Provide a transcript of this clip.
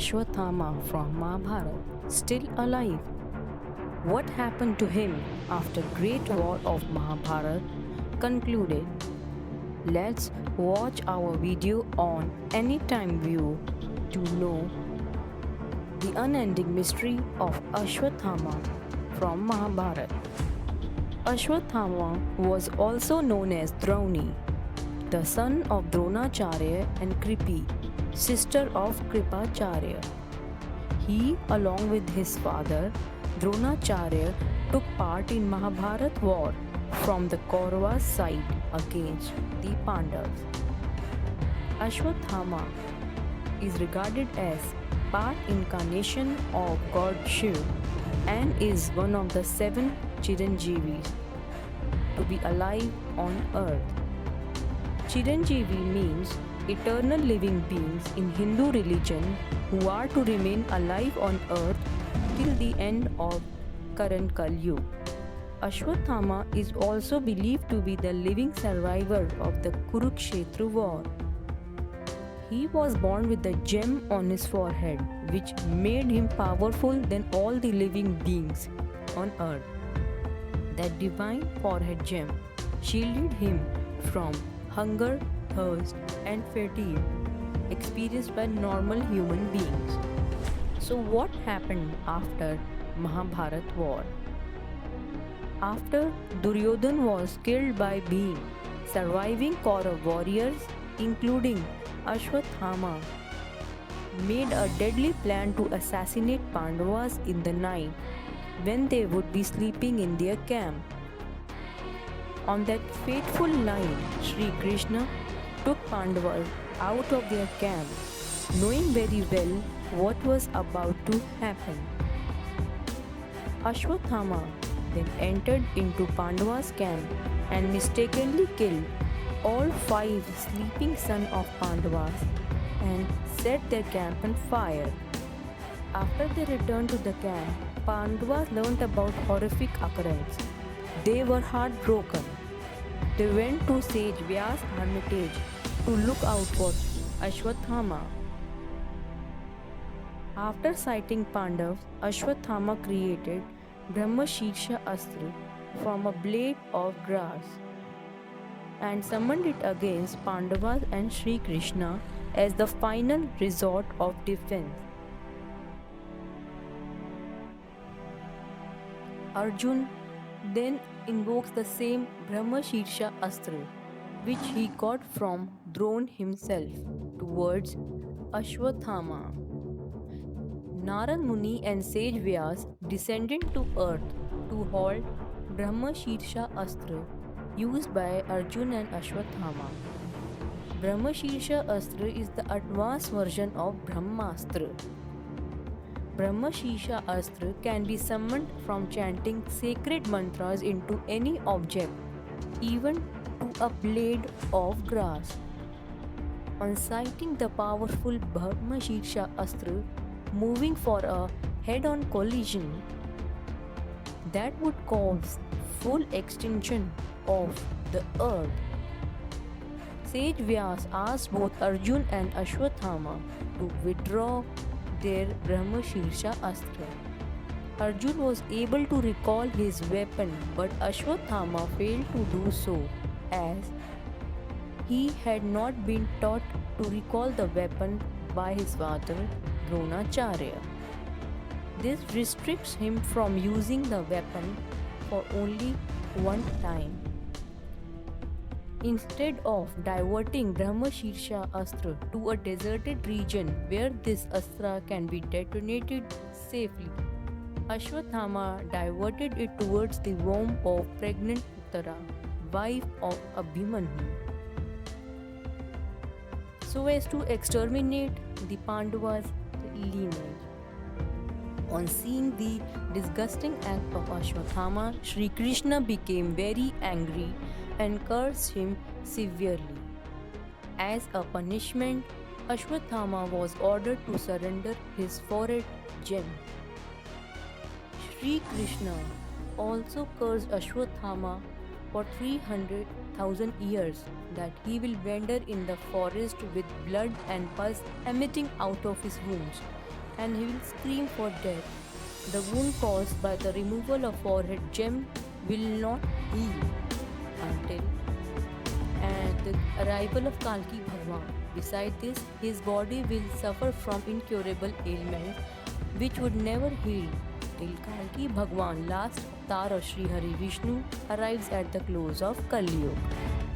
Ashwathama from Mahabharata still alive? What happened to him after Great War of Mahabharata concluded? Let's watch our video on Anytime View to know the unending mystery of Ashwathama from Mahabharata. Ashwathama was also known as Drauni, the son of Dronacharya and Kripi, sister of Kripacharya. He, along with his father, Dronacharya, took part in Mahabharata war from the Kauravas side against the Pandavas. Ashwathama is regarded as part incarnation of God Shiva and is one of the 7 Chiranjeevis to be alive on earth. Chiranjeevi means eternal living beings in Hindu religion who are to remain alive on earth till the end of current Kali Yuga. Ashwathama is also believed to be the living survivor of the Kurukshetra war. He was born with a gem on his forehead, which made him powerful than all the living beings on earth. That divine forehead gem shielded him from hunger, thirst, and fatigue experienced by normal human beings. So, what happened after Mahabharata war? After Duryodhan was killed by Bhim, surviving Kaurav warriors, including Ashwathama, made a deadly plan to assassinate Pandavas in the night when they would be sleeping in their camp. On that fateful night, Sri Krishna took Pandavas out of their camp, knowing very well what was about to happen. Ashwathama then entered into Pandavas' camp and mistakenly killed all 5 sleeping sons of Pandavas and set their camp on fire. After they returned to the camp, Pandavas learnt about horrific occurrence. They were heartbroken. They went to sage Vyas hermitage to look out for Ashwathama. After sighting Pandavas, Ashwathama created Brahmashirsha Astra from a blade of grass and summoned it against Pandavas and Sri Krishna as the final resort of defense. Arjun then invokes the same Brahmashirsha Astra, which he got from Drona himself, towards Ashwathama. Narad Muni and sage Vyas descended to earth to halt Brahmashirsha Astra used by Arjun and Ashwathama. Brahmashirsha Astra is the advanced version of Brahmastra. Brahmashirsha Astra can be summoned from chanting sacred mantras into any object, even to a blade of grass. On sighting the powerful Brahmashirsha Astra moving for a head-on collision that would cause full extinction of the earth, Sage Vyas asked both Arjun and Ashwathama to withdraw their Brahmashirsha Astra. Arjun was able to recall his weapon, but Ashwathama failed to do so as he had not been taught to recall the weapon by his father Dronacharya. This restricts him from using the weapon for only one time. Instead of diverting Brahmashirsha Astra to a deserted region where this Astra can be detonated safely, Ashwathama diverted it towards the womb of pregnant Uttara, wife of Abhimanyu, so as to exterminate the Pandavas' lineage. On seeing the disgusting act of Ashwathama, Sri Krishna became very angry and cursed him severely. As a punishment, Ashwathama was ordered to surrender his forehead gem. Sri Krishna also cursed Ashwathama for 300,000 years that he will wander in the forest with blood and pus emitting out of his wounds and he will scream for death. The wound caused by the removal of forehead gem will not heal until and the arrival of Kalki Bhagwan. Beside this, his body will suffer from incurable ailments which would never heal till Kalki Bhagwan, last avatar of Sri Hari Vishnu, arrives at the close of Kali Yuga.